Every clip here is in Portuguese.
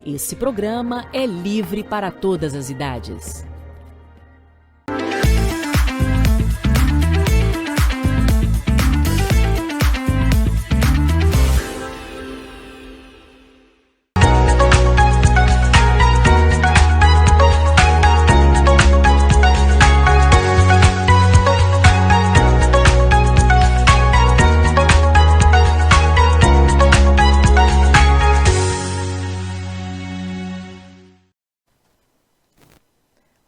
Esse programa é livre para todas as idades.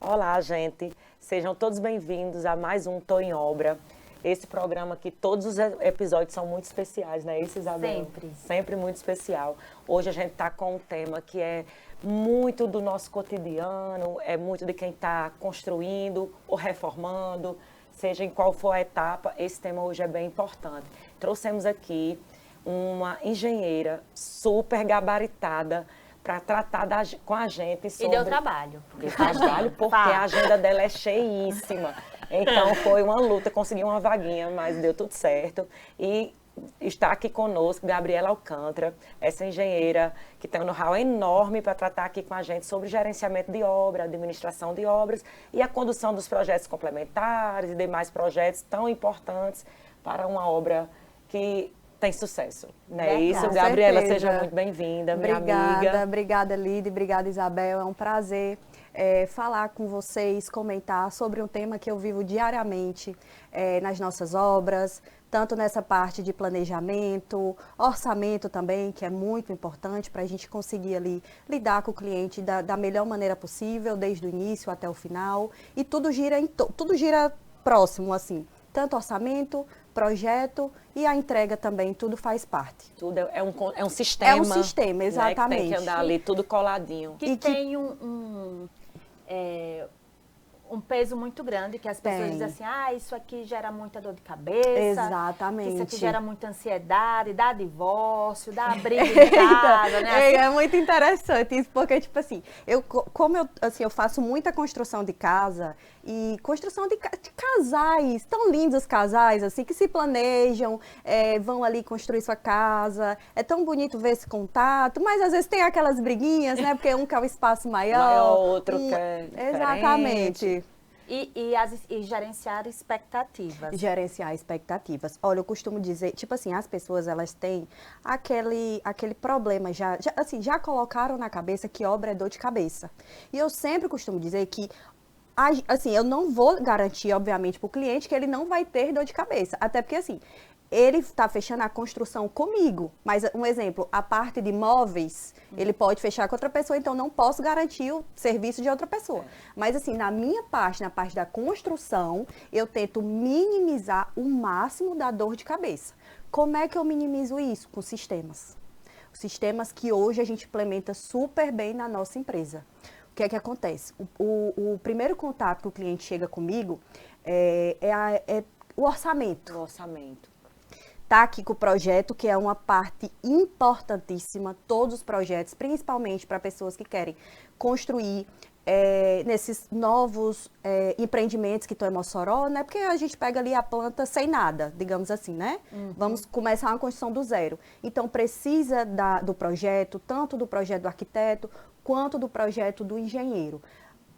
Olá, gente. Sejam todos bem-vindos a mais um Tô em Obra. Esse programa que todos os episódios são muito especiais, né? Isso, Isabel? Sempre. Sempre muito especial. Hoje a gente está com um tema que é muito do nosso cotidiano, é muito de quem está construindo ou reformando, seja em qual for a etapa, esse tema hoje é bem importante. Trouxemos aqui uma engenheira super gabaritada para tratar com a gente sobre... E deu trabalho. Deu trabalho porque a agenda dela é cheíssima. Então foi uma luta, consegui uma vaguinha, mas deu tudo certo. E está aqui conosco Gabriela Alcântara, essa engenheira que tem um know-how enorme para tratar aqui com a gente sobre gerenciamento de obra, administração de obras e a condução dos projetos complementares e demais projetos tão importantes para uma obra que tem sucesso, não é isso? Gabriela, seja muito bem-vinda, minha amiga. Obrigada, Lídia, obrigada, Isabel. É um prazer falar com vocês, comentar sobre um tema que eu vivo diariamente nas nossas obras, tanto nessa parte de planejamento, orçamento também, que é muito importante para a gente conseguir ali lidar com o cliente da melhor maneira possível, desde o início até o final. E tudo gira próximo, assim, tanto orçamento, projeto e a entrega também, tudo faz parte. Tudo é um sistema. É um sistema, exatamente. Né, que tem que andar ali tudo coladinho. Que tem um peso muito grande, que as pessoas dizem assim, isso aqui gera muita dor de cabeça. Exatamente. Isso aqui gera muita ansiedade, dá divórcio, dá briga em casa, né? Assim, é muito interessante isso, porque, tipo assim, eu faço muita construção de casa e construção de casais, tão lindos os casais, assim, que se planejam, vão ali construir sua casa, é tão bonito ver esse contato, mas às vezes tem aquelas briguinhas, né, porque um quer um espaço maior. Outro quer exatamente. E gerenciar expectativas. Gerenciar expectativas. Olha, eu costumo dizer, tipo assim, as pessoas, elas têm aquele problema, já colocaram na cabeça que obra é dor de cabeça. E eu sempre costumo dizer que, assim, eu não vou garantir, obviamente, para o cliente que ele não vai ter dor de cabeça. Até porque, assim, ele está fechando a construção comigo, mas um exemplo, a parte de móveis, ele pode fechar com outra pessoa, então não posso garantir o serviço de outra pessoa. Mas assim, na parte da construção, eu tento minimizar o máximo da dor de cabeça. Como é que eu minimizo isso? Com sistemas. Sistemas que hoje a gente implementa super bem na nossa empresa. O que é que acontece? O primeiro contato que o cliente chega comigo é o orçamento. O orçamento. Está aqui com o projeto, que é uma parte importantíssima, todos os projetos, principalmente para pessoas que querem construir nesses novos empreendimentos que estão em Mossoró, né? Porque a gente pega ali a planta sem nada, digamos assim, né? Vamos começar uma construção do zero. Então, precisa do projeto, tanto do projeto do arquiteto, quanto do projeto do engenheiro.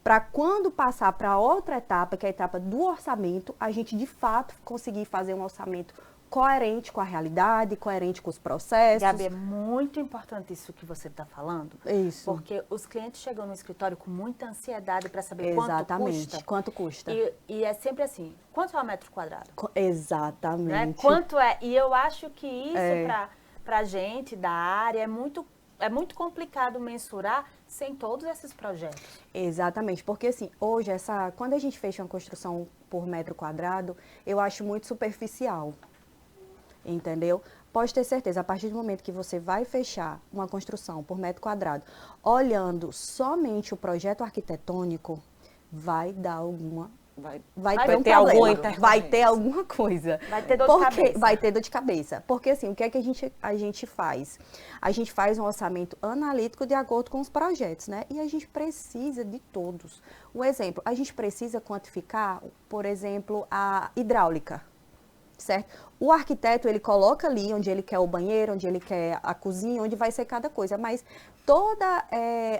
Para quando passar para outra etapa, que é a etapa do orçamento, a gente, de fato, conseguir fazer um orçamento coerente com a realidade, coerente com os processos. Gabi, é muito importante isso que você está falando. Isso. Porque os clientes chegam no escritório com muita ansiedade para saber quanto custa. Exatamente, quanto custa. E é sempre assim, quanto é o metro quadrado? Exatamente. Né? Quanto é? E eu acho que isso, para a gente da área, é muito complicado mensurar sem todos esses projetos. Exatamente, porque assim, hoje, quando a gente fecha uma construção por metro quadrado, eu acho muito superficial. Entendeu? Pode ter certeza, a partir do momento que você vai fechar uma construção por metro quadrado, olhando somente o projeto arquitetônico, vai dar alguma... Vai ter alguma interferência. Vai ter alguma coisa. Vai ter dor de cabeça. Vai ter dor de cabeça. Porque assim, o que é que a gente faz? A gente faz um orçamento analítico de acordo com os projetos, né? E a gente precisa de todos. Um exemplo, a gente precisa quantificar, por exemplo, a hidráulica. certo? O arquiteto, ele coloca ali onde ele quer o banheiro, onde ele quer a cozinha, onde vai ser cada coisa, mas toda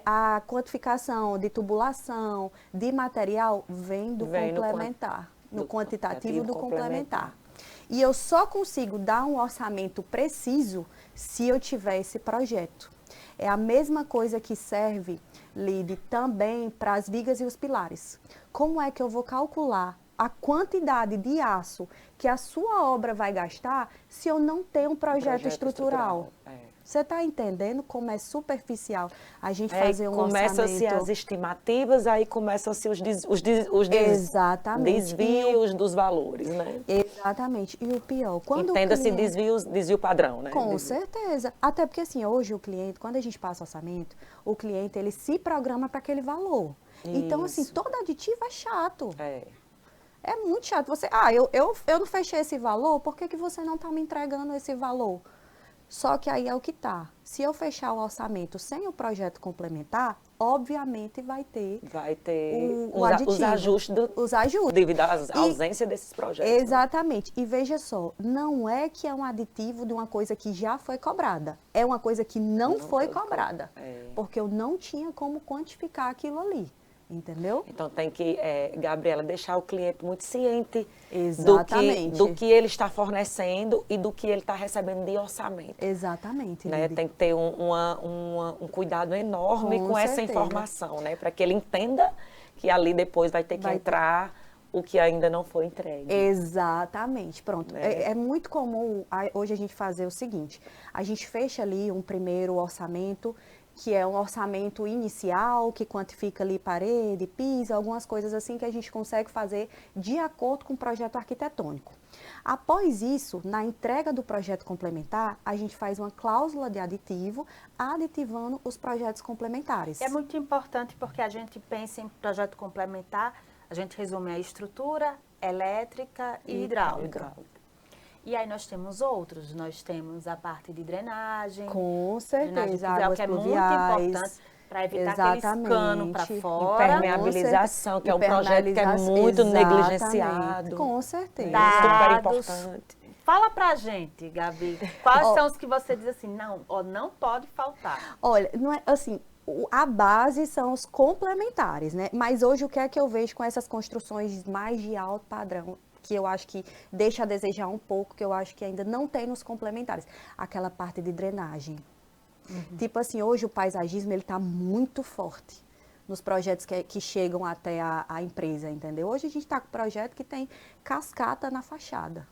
a quantificação de tubulação, de material, vem do complementar, no quantitativo do complementar. E eu só consigo dar um orçamento preciso se eu tiver esse projeto. É a mesma coisa que serve, Lide, também para as vigas e os pilares. Como é que eu vou calcular a quantidade de aço que a sua obra vai gastar se eu não tenho um projeto estrutural? Você está entendendo como é superficial a gente fazer um orçamento? Começam-se as estimativas, aí começam-se os desvios dos valores, né? Exatamente. E o pior, quando entenda-se desvio padrão, né? Com certeza. Até porque, assim, hoje o cliente, quando a gente passa orçamento, o cliente, ele se programa para aquele valor. Isso. Então, assim, todo aditivo é chato. É muito chato. Você, eu não fechei esse valor, por que você não está me entregando esse valor? Só que aí é o que tá. Se eu fechar o orçamento sem o projeto complementar, obviamente vai ter o aditivo, os ajustes. Devido à ausência desses projetos. Exatamente. Né? E veja só, não é que é um aditivo de uma coisa que já foi cobrada. É uma coisa que não foi cobrada. Porque eu não tinha como quantificar aquilo ali. Entendeu? Então tem que, Gabriela, deixar o cliente muito ciente do que ele está fornecendo e do que ele está recebendo de orçamento. Exatamente. Né? Tem que ter um cuidado enorme com essa informação, né? Para que ele entenda que ali depois vai ter que entrar o que ainda não foi entregue. Exatamente. Pronto. É muito comum hoje a gente fazer o seguinte, a gente fecha ali um primeiro orçamento, que é um orçamento inicial, que quantifica ali parede, piso, algumas coisas assim que a gente consegue fazer de acordo com o projeto arquitetônico. Após isso, na entrega do projeto complementar, a gente faz uma cláusula de aditivo, aditivando os projetos complementares. É muito importante porque a gente pensa em projeto complementar, a gente resume a estrutura, elétrica e hidráulica. E aí nós temos outros, nós temos a parte de drenagem. Com certeza, águas que é pluviais, muito importante para evitar aqueles canos para fora. Impermeabilização, que é um projeto que é muito negligenciado. Com certeza. Super importante. Fala pra gente, Gabi, quais são os que você diz assim, não pode faltar? Olha, não é assim, a base são os complementares, né? Mas hoje o que é que eu vejo com essas construções mais de alto padrão? Que eu acho que deixa a desejar um pouco, que eu acho que ainda não tem nos complementares. Aquela parte de drenagem. Tipo assim, hoje o paisagismo, ele está muito forte nos projetos que chegam até a empresa, entendeu? Hoje a gente está com projeto que tem cascata na fachada.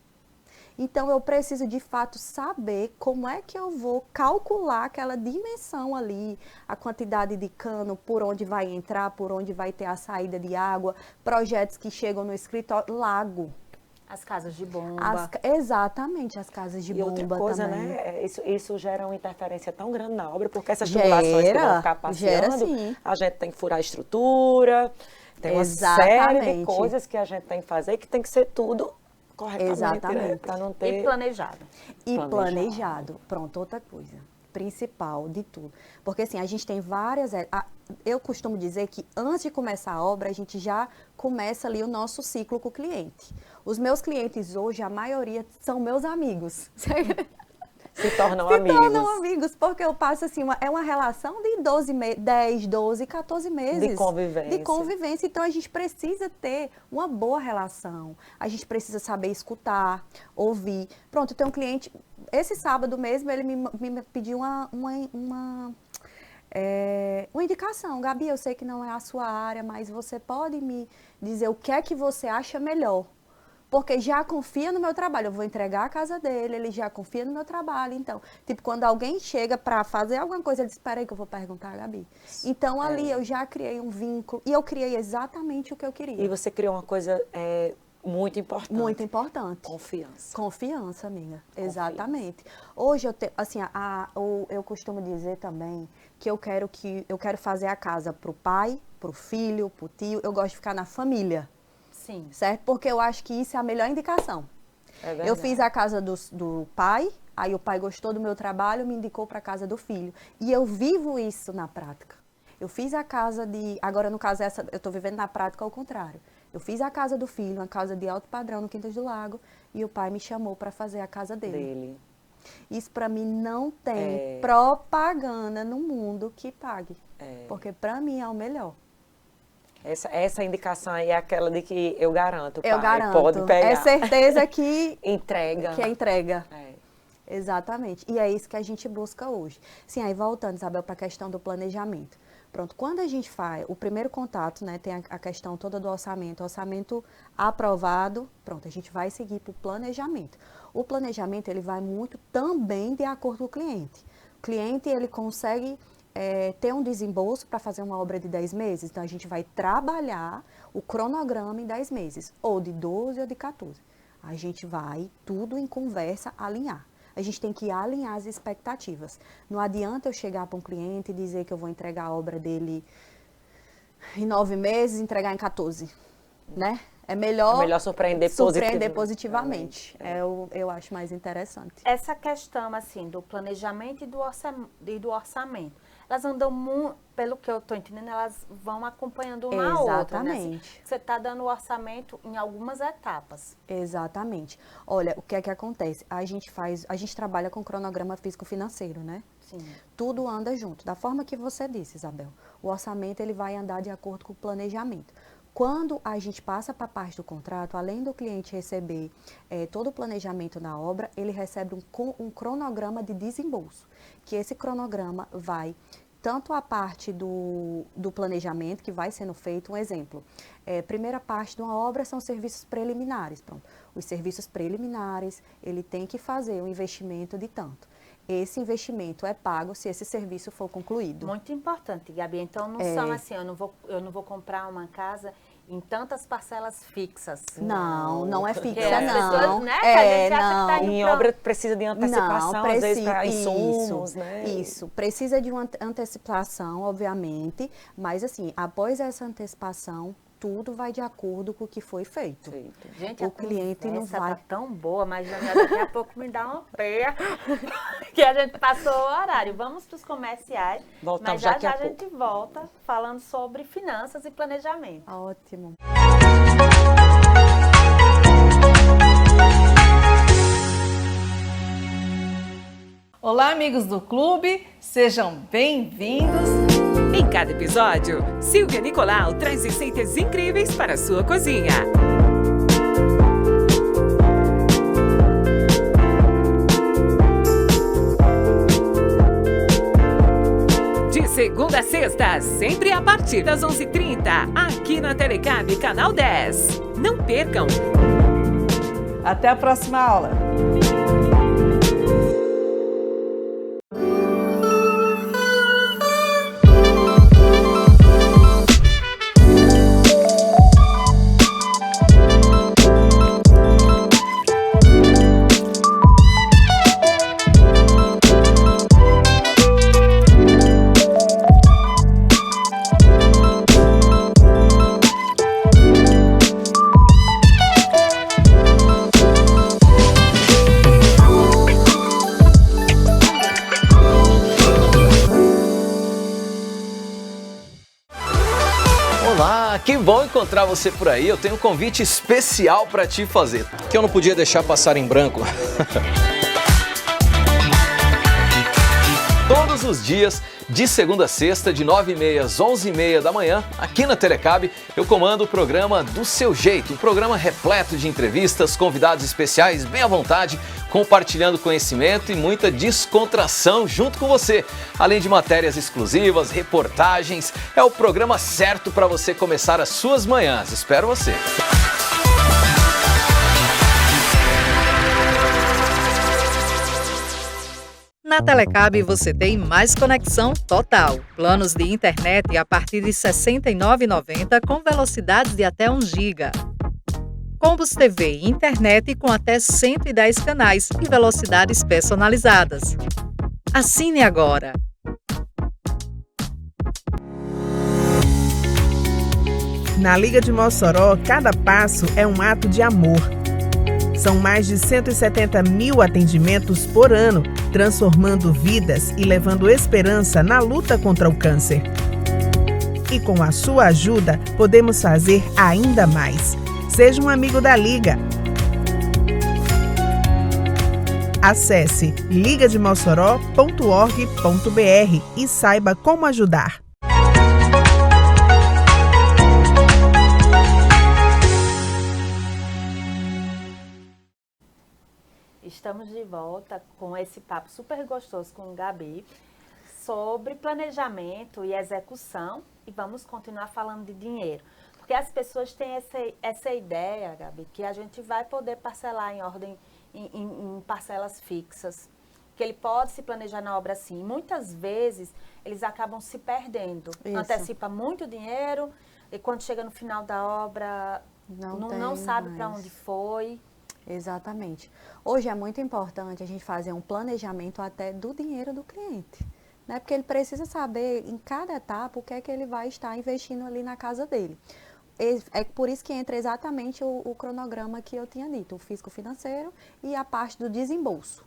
Então, eu preciso, de fato, saber como é que eu vou calcular aquela dimensão ali, a quantidade de cano, por onde vai entrar, por onde vai ter a saída de água, projetos que chegam no escritório, lago. As casas de bomba. Exatamente, as casas de bomba também. E outra coisa, né? Isso gera uma interferência tão grande na obra, porque essas tubulações que vão ficar passeando, a gente tem que furar a estrutura, tem uma série de coisas que a gente tem que fazer, que tem que ser tudo corretamente, né? Para não ter... E planejado. E planejado. Pronto, outra coisa. Principal de tudo. Porque assim, a gente tem várias... Eu costumo dizer que antes de começar a obra, a gente já começa ali o nosso ciclo com o cliente. Os meus clientes hoje, a maioria são meus amigos. Se tornam amigos. Se tornam amigos, porque eu passo assim, é uma relação de 10, 12, 14 meses. De convivência. De convivência. Então, a gente precisa ter uma boa relação. A gente precisa saber escutar, ouvir. Pronto, eu tenho um cliente, esse sábado mesmo, ele me pediu uma indicação. Gabi, eu sei que não é a sua área, mas você pode me dizer o que é que você acha melhor? Porque já confia no meu trabalho, eu vou entregar a casa dele, ele já confia no meu trabalho. Então, tipo, quando alguém chega para fazer alguma coisa, ele diz, espera aí que eu vou perguntar, Gabi. Então, ali eu já criei um vínculo e eu criei exatamente o que eu queria. E você criou uma coisa muito importante. Muito importante. Confiança. Confiança, amiga. Confiança. Exatamente. Hoje, eu costumo dizer também que eu quero fazer a casa para o pai, para o filho, para o tio. Eu gosto de ficar na família. Sim. Certo? Porque eu acho que isso é a melhor indicação. Eu fiz a casa do pai, aí o pai gostou do meu trabalho, me indicou para a casa do filho. E eu vivo isso na prática. Eu fiz a casa agora no caso eu estou vivendo na prática ao contrário. Eu fiz a casa do filho, uma casa de alto padrão no Quintas do Lago, e o pai me chamou para fazer a casa dele. Isso para mim não tem propaganda no mundo que pague, porque para mim é o melhor. Essa indicação aí é aquela de que eu garanto, pai, eu garanto. Pode pegar. É certeza que entrega. Que é entrega. Exatamente. E é isso que a gente busca hoje. Sim, aí voltando, Isabel, para a questão do planejamento. Pronto, quando a gente faz o primeiro contato, né, tem a questão toda do orçamento aprovado, pronto, a gente vai seguir para o planejamento. O planejamento, ele vai muito também de acordo com o cliente. O cliente, ele consegue ter um desembolso para fazer uma obra de 10 meses, então a gente vai trabalhar o cronograma em 10 meses, ou de 12 ou de 14. A gente vai tudo em conversa alinhar. A gente tem que alinhar as expectativas. Não adianta eu chegar para um cliente e dizer que eu vou entregar a obra dele em 9 meses e entregar em 14, né? É melhor surpreender positivamente. Eu acho mais interessante. Essa questão, assim, do planejamento e do orçamento, elas andam, pelo que eu estou entendendo, elas vão acompanhando uma a outra, né? Assim, você está dando o orçamento em algumas etapas. Exatamente. Olha, o que é que acontece? A gente trabalha com cronograma físico-financeiro, né? Sim. Tudo anda junto. Da forma que você disse, Isabel. O orçamento, ele vai andar de acordo com o planejamento. Quando a gente passa para a parte do contrato, além do cliente receber todo o planejamento na obra, ele recebe um cronograma de desembolso, que esse cronograma vai tanto a parte do planejamento que vai sendo feito, um exemplo, primeira parte de uma obra são serviços preliminares, pronto. Os serviços preliminares, ele tem que fazer um investimento de tanto. Esse investimento é pago se esse serviço for concluído. Muito importante, Gabi. Então, não são assim, eu não vou comprar uma casa em tantas parcelas fixas. Não é fixa, não. Pessoas, né, que a gente acha que tá em obra precisa de antecipação, às vezes para insumos, né? Isso, precisa de uma antecipação, obviamente, mas assim, após essa antecipação, tudo vai de acordo com o que foi feito. Gente, o cliente não vai... tá tão boa, mas daqui a pouco me dá uma pé, que a gente passou o horário. Vamos para os comerciais, voltamos mas já a gente volta falando sobre finanças e planejamento. Ótimo. Olá, amigos do clube, sejam bem-vindos. Em cada episódio, Silvia Nicolau traz receitas incríveis para a sua cozinha. De segunda a sexta, sempre a partir das 11h30, aqui na Telecab Canal 10. Não percam! Até a próxima aula! Que bom encontrar você por aí. Eu tenho um convite especial para te fazer, que eu não podia deixar passar em branco. Todos os dias, de segunda a sexta, de 9h30 às 11h30 da manhã, aqui na Telecab, eu comando o programa Do Seu Jeito, um programa repleto de entrevistas, convidados especiais, bem à vontade, compartilhando conhecimento e muita descontração junto com você. Além de matérias exclusivas, reportagens, é o programa certo para você começar as suas manhãs. Espero você! Na Telecab você tem mais conexão total. Planos de internet a partir de R$ 69,90 com velocidades de até 1 GB. Combos TV e internet com até 110 canais e velocidades personalizadas. Assine agora! Na Liga de Mossoró, cada passo é um ato de amor. São mais de 170 mil atendimentos por ano, transformando vidas e levando esperança na luta contra o câncer. E com a sua ajuda, podemos fazer ainda mais. Seja um amigo da Liga. Acesse ligademossoró.org.br e saiba como ajudar. Estamos de volta com esse papo super gostoso com o Gabi sobre planejamento e execução e vamos continuar falando de dinheiro. Porque as pessoas têm essa ideia, Gabi, que a gente vai poder parcelar em ordem, em parcelas fixas, que ele pode se planejar na obra assim. Muitas vezes eles acabam se perdendo, antecipa muito dinheiro e quando chega no final da obra não sabe para onde foi. Exatamente. Hoje é muito importante a gente fazer um planejamento até do dinheiro do cliente, né? Porque ele precisa saber em cada etapa o que é que ele vai estar investindo ali na casa dele. É por isso que entra exatamente o cronograma que eu tinha dito, o físico financeiro e a parte do desembolso.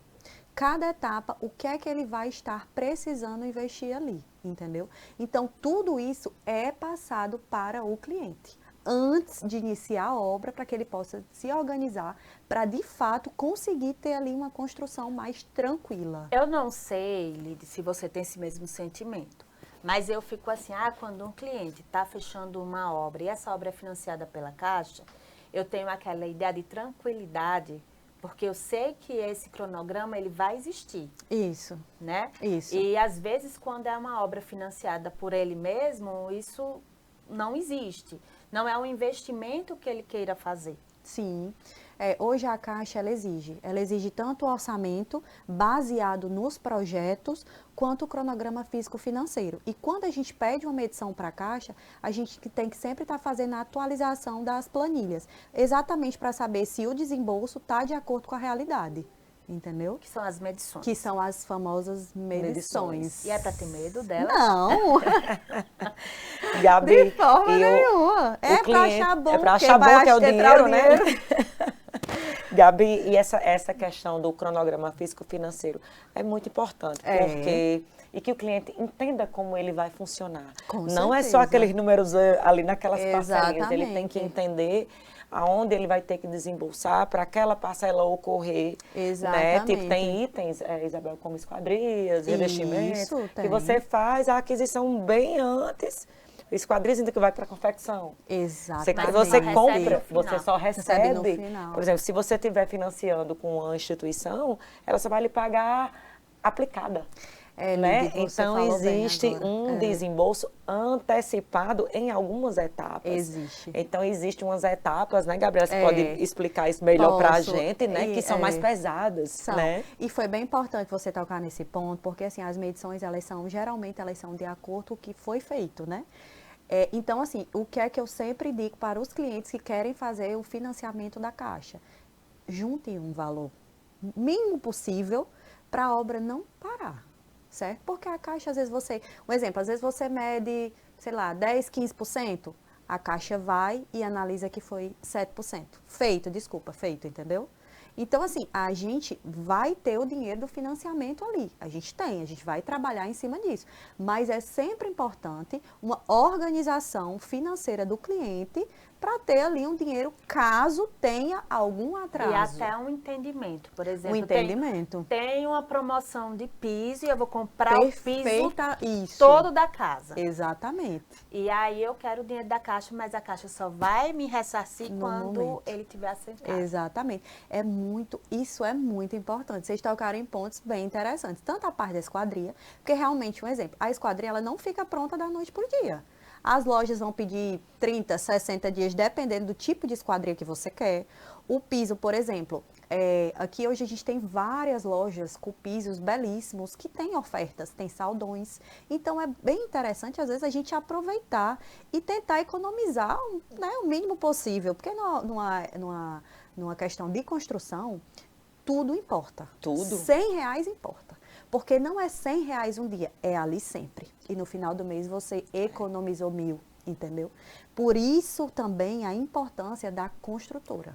Cada etapa, o que é que ele vai estar precisando investir ali, entendeu? Então, tudo isso é passado para o cliente antes de iniciar a obra, para que ele possa se organizar, para de fato conseguir ter ali uma construção mais tranquila. Eu não sei, Lidy, se você tem esse mesmo sentimento, mas eu fico assim, quando um cliente está fechando uma obra e essa obra é financiada pela Caixa, eu tenho aquela ideia de tranquilidade, porque eu sei que esse cronograma ele vai existir. Isso. Né? Isso. E às vezes quando é uma obra financiada por ele mesmo, isso não existe. Não é um investimento que ele queira fazer. Sim. Hoje a Caixa, ela exige tanto o orçamento baseado nos projetos, quanto o cronograma físico-financeiro. E quando a gente pede uma medição para a Caixa, a gente tem que sempre estar fazendo a atualização das planilhas, exatamente para saber se o desembolso está de acordo com a realidade. Entendeu? Que são as medições. Que são as famosas medições. E é para ter medo delas? Não. Gabi, de forma nenhuma. É para achar bom. É para achar bom que é o dinheiro, né? Gabi, e essa questão do cronograma físico-financeiro é muito importante, porque e que o cliente entenda como ele vai funcionar. Não é só aqueles números ali naquelas parcelinhas, ele tem que entender aonde ele vai ter que desembolsar para aquela parcela ocorrer. Exatamente. Né? Tipo, tem itens, Isabel, como esquadrias, revestimentos, que você faz a aquisição bem antes. Esquadrias ainda que vai para a confecção. Exatamente. Você compra, você só recebe no final. Por exemplo, se você estiver financiando com uma instituição, ela só vai lhe pagar aplicada. Né? Então, existe um desembolso antecipado em algumas etapas. Existe. Então, existem umas etapas, né, Gabriela? Você pode explicar isso melhor para a gente, né? Que são mais pesadas, né? E foi bem importante você tocar nesse ponto, porque, assim, as medições, geralmente, elas são de acordo com o que foi feito, né? Então, assim, o que é que eu sempre digo para os clientes que querem fazer o financiamento da Caixa? Juntem um valor mínimo possível para a obra não parar. Certo? Porque a Caixa, às vezes às vezes você mede, sei lá, 10, 15%, a Caixa vai e analisa que foi 7%. Feito, entendeu? Então, assim, a gente vai ter o dinheiro do financiamento ali. A gente vai trabalhar em cima disso. Mas é sempre importante uma organização financeira do cliente para ter ali um dinheiro caso tenha algum atraso. E até um entendimento, por exemplo. Um entendimento. Tem uma promoção de piso e eu vou comprar o piso isso. todo da casa. Exatamente. E aí eu quero o dinheiro da Caixa, mas a Caixa só vai me ressarcir quando ele tiver assentado. Exatamente. Isso é muito importante. Vocês tocaram em pontos bem interessantes. Tanto a parte da esquadria, porque realmente, um exemplo, a esquadria ela não fica pronta da noite para o dia. As lojas vão pedir 30, 60 dias, dependendo do tipo de esquadria que você quer. O piso, por exemplo, aqui hoje a gente tem várias lojas com pisos belíssimos que têm ofertas, tem saldões. Então, é bem interessante, às vezes, a gente aproveitar e tentar economizar o mínimo possível. Porque numa questão de construção, tudo importa. Tudo? R$100 importa. Porque não é R$100 um dia, é ali sempre. E no final do mês você economizou 1.000, entendeu? Por isso também a importância da construtora.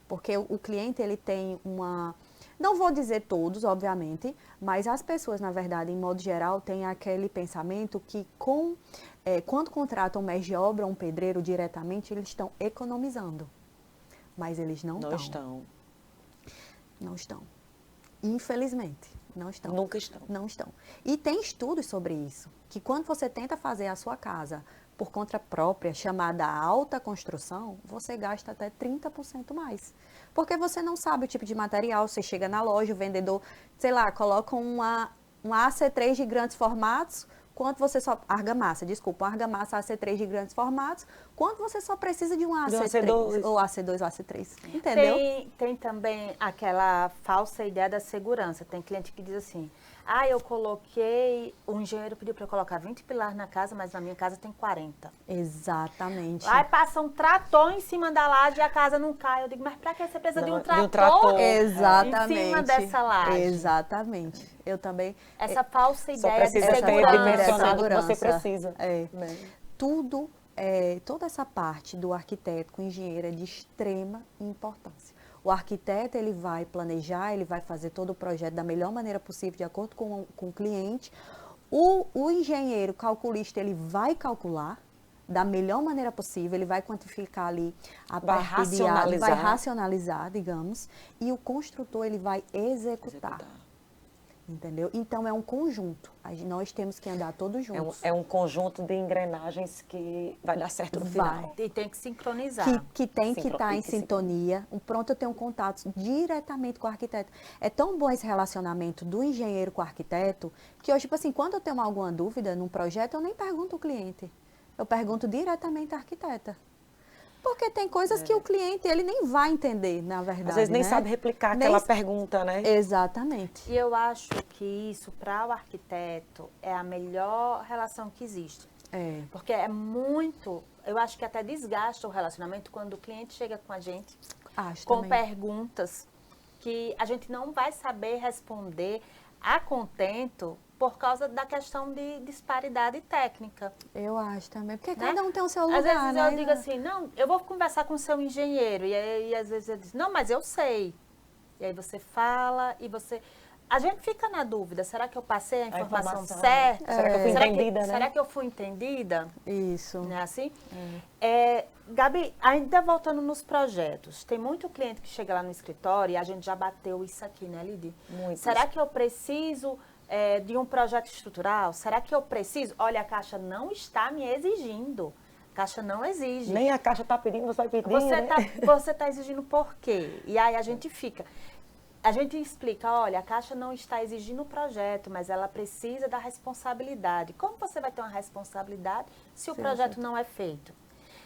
Porque o cliente ele tem Não vou dizer todos, obviamente, mas as pessoas, na verdade, em modo geral, têm aquele pensamento que quando contratam um mestre de obra ou um pedreiro diretamente, eles estão economizando. Mas eles não estão. Não estão. Infelizmente, não estão. Nunca estão. Não estão. E tem estudos sobre isso, que quando você tenta fazer a sua casa por conta própria, chamada alta construção, você gasta até 30% mais. Porque você não sabe o tipo de material, você chega na loja, o vendedor, sei lá, coloca uma AC3 de grandes formatos, quanto você só... Argamassa AC3 de grandes formatos, quanto você só precisa de um AC3, ou AC2 ou AC3, entendeu? Tem também aquela falsa ideia da segurança. Tem cliente que diz assim, eu coloquei, o engenheiro pediu para eu colocar 20 pilares na casa, mas na minha casa tem 40. Exatamente. Aí passa um trator em cima da laje e a casa não cai. Eu digo, mas para que você precisa de um trator? Exatamente. Em cima dessa laje? Exatamente. Eu também... Essa falsa ideia de segurança. segurança. Que você precisa. Né? Toda essa parte do arquiteto com engenheiro é de extrema importância. O arquiteto, ele vai planejar, ele vai fazer todo o projeto da melhor maneira possível, de acordo com o cliente. O engenheiro calculista, ele vai calcular da melhor maneira possível, ele vai quantificar ali a parte de área, vai racionalizar, digamos, e o construtor, ele vai executar. Entendeu? Então, é um conjunto. Nós temos que andar todos juntos. É um conjunto de engrenagens que vai dar certo no final. E tem que sincronizar. Que tem que estar em sintonia. Pronto, eu tenho contato diretamente com o arquiteto. É tão bom esse relacionamento do engenheiro com o arquiteto, que hoje, tipo assim, quando eu tenho alguma dúvida num projeto, eu nem pergunto ao cliente. Eu pergunto diretamente à arquiteta. Porque tem coisas que o cliente, ele nem vai entender, na verdade. Às vezes nem sabe replicar aquela pergunta, né? Exatamente. E eu acho que isso, para o arquiteto, é a melhor relação que existe. Porque é muito... Eu acho que até desgasta o relacionamento quando o cliente chega com a gente com perguntas que a gente não vai saber responder a contento por causa da questão de disparidade técnica. Eu acho também, porque cada um tem o seu lugar, né? Às vezes eu digo assim, não, eu vou conversar com o seu engenheiro, e aí às vezes ele diz, não, mas eu sei. E aí você fala, e você... A gente fica na dúvida, será que eu passei a informação certa? Será que eu fui entendida, né? Será que eu fui entendida? Isso. Não é assim? Gabi, ainda voltando nos projetos, tem muito cliente que chega lá no escritório, e a gente já bateu isso aqui, né, Lidy? Muito. Será que eu preciso... de um projeto estrutural? Será que eu preciso? Olha, a Caixa não está me exigindo. A Caixa não exige. Nem a Caixa está pedindo, você vai pedir, Você tá exigindo por quê? E aí a gente explica, olha, a Caixa não está exigindo o projeto, mas ela precisa da responsabilidade. Como você vai ter uma responsabilidade se o projeto não é feito?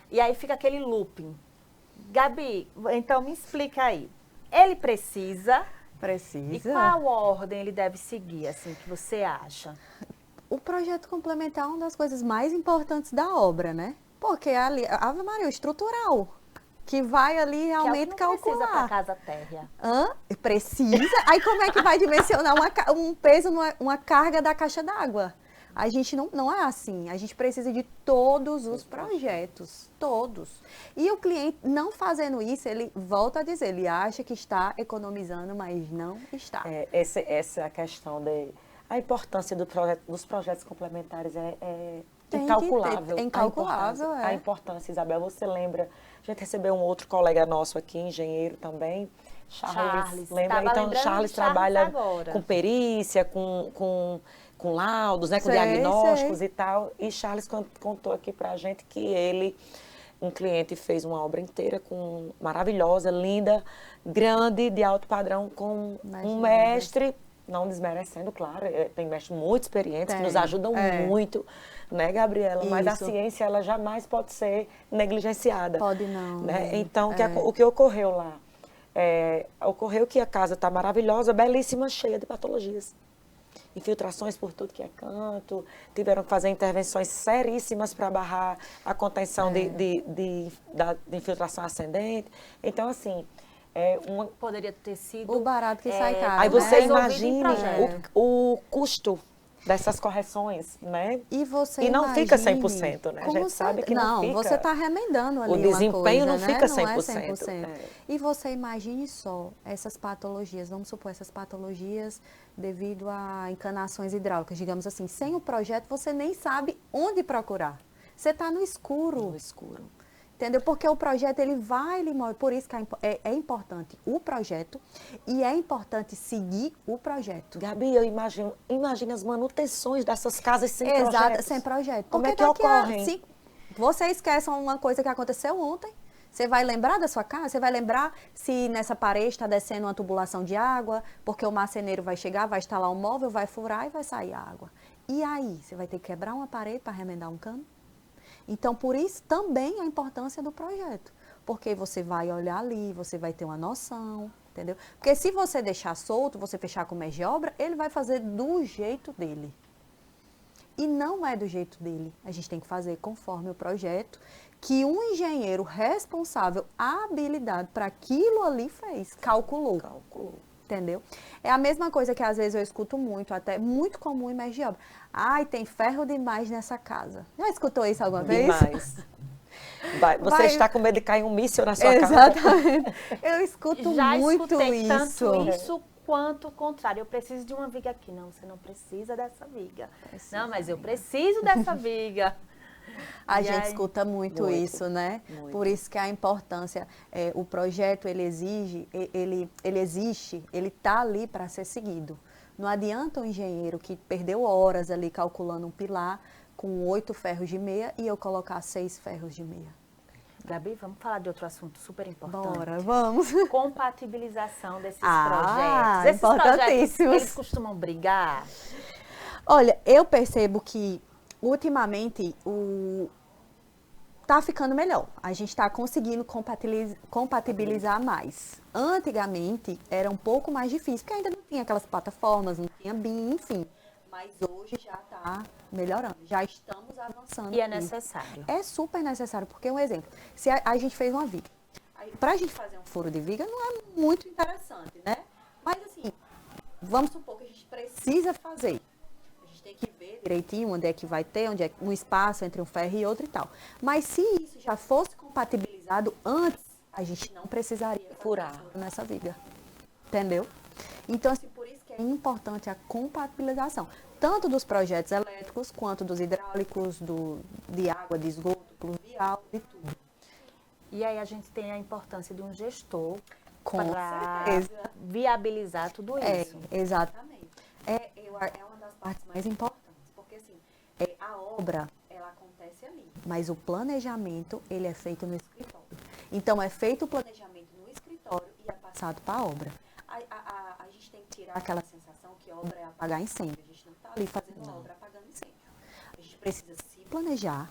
E aí fica aquele looping. Gabi, então me explica aí. Ele precisa... E qual ordem ele deve seguir, assim, que você acha? O projeto complementar é uma das coisas mais importantes da obra, né? Porque ali, Ave Maria, estrutural, que vai ali realmente calcular. Precisa para casa térrea. Precisa? Aí como é que vai dimensionar um peso, uma carga da caixa d'água? A gente não é assim, a gente precisa de todos os projetos, todos. E o cliente não fazendo isso, ele volta a dizer, ele acha que está economizando, mas não está. Essa é a questão a importância dos projetos complementares é incalculável. É incalculável, A importância, Isabel, você lembra, a gente recebeu um outro colega nosso aqui, engenheiro também, Charles, lembra? Então, Charles trabalha com perícia, com laudos, né, com diagnósticos e tal. E Charles contou aqui pra gente que um cliente fez uma obra inteira maravilhosa, linda, grande, de alto padrão, com um mestre, não desmerecendo, claro, tem mestres muito experientes que nos ajudam muito, né, Gabriela? Mas a ciência, ela jamais pode ser negligenciada. Pode não. Né? Então, o que ocorreu lá? Ocorreu que a casa está maravilhosa, belíssima, cheia de patologias. Infiltrações por tudo que é canto, tiveram que fazer intervenções seríssimas para barrar a contenção da infiltração ascendente. Então, assim, poderia ter sido... O barato que sai caro. Aí você né? imagine o custo dessas correções, né? E você E não fica 100%, né? A gente sabe que não fica. Você está remendando ali o desempenho uma coisa, não fica né? 100%. Não é 100%. E você imagine só essas patologias, vamos supor, essas patologias devido a encanações hidráulicas, digamos assim, sem o projeto você nem sabe onde procurar. Você está no escuro. No escuro. Entendeu? Porque o projeto, ele mostra. Por isso que é importante o projeto e é importante seguir o projeto. Gabi, eu imagino as manutenções dessas casas sem projetos. Sem projeto. Como Porque é que ocorrem? Se você esquece uma coisa que aconteceu ontem, você vai lembrar da sua casa? Você vai lembrar se nessa parede está descendo uma tubulação de água, porque o marceneiro vai chegar, vai instalar um móvel, vai furar e vai sair água. E aí? Você vai ter que quebrar uma parede para remendar um cano? Então, por isso também a importância do projeto. Porque você vai olhar ali, você vai ter uma noção, entendeu? Porque se você deixar solto, você fechar com o mestre de obra, ele vai fazer do jeito dele. E não é do jeito dele. A gente tem que fazer conforme o projeto que um engenheiro responsável, habilidade para aquilo ali fez, calculou. Entendeu? É a mesma coisa que às vezes eu escuto muito, até muito comum em mestre de obra. Ai, tem ferro demais nessa casa. Já escutou isso alguma vez? Demais. Você está com medo de cair um míssil na sua casa? Exatamente. Eu escuto Já muito escutei isso. tanto isso quanto o contrário. Eu preciso de uma viga aqui. Não, você não precisa dessa viga. Não, mas eu preciso dessa viga. A gente escuta muito isso, né? Muito. Por isso que a importância, o projeto, ele existe, ele está ali para ser seguido. Não adianta um engenheiro que perdeu horas ali calculando um pilar com 8 ferros de meia e eu colocar 6 ferros de meia. Gabi, vamos falar de outro assunto super importante. Bora, vamos. Compatibilização desses projetos. Esses importantíssimos. projetos, eles costumam brigar? Olha, eu percebo que ultimamente tá ficando melhor. A gente está conseguindo compatibilizar mais. Antigamente era um pouco mais difícil, porque ainda não tinha aquelas plataformas, não tinha BIM, enfim. Mas hoje já está melhorando, já estamos avançando. E é necessário. É super necessário, porque um exemplo, se a gente fez uma viga, para a gente fazer um furo de viga não é muito interessante, né? Mas assim, vamos supor que a gente precisa fazer. Tem que ver direitinho onde é que vai ter, onde é um espaço entre um ferro e outro e tal. Mas se isso já fosse compatibilizado antes, a gente não precisaria furar nessa viga. Entendeu? Então, assim, por isso que é importante a compatibilização, tanto dos projetos elétricos, quanto dos hidráulicos, de água, de esgoto, pluvial, de tudo. E aí a gente tem a importância de um gestor para viabilizar tudo isso. Exatamente. É uma das partes mais importantes, porque assim, a obra, ela acontece ali, mas o planejamento, ele é feito no escritório. Então, é feito o planejamento no escritório e é passado para a obra. A gente tem que tirar aquela sensação que a obra é apagar incêndio. A gente não está ali fazendo a obra apagando incêndio. A gente precisa se planejar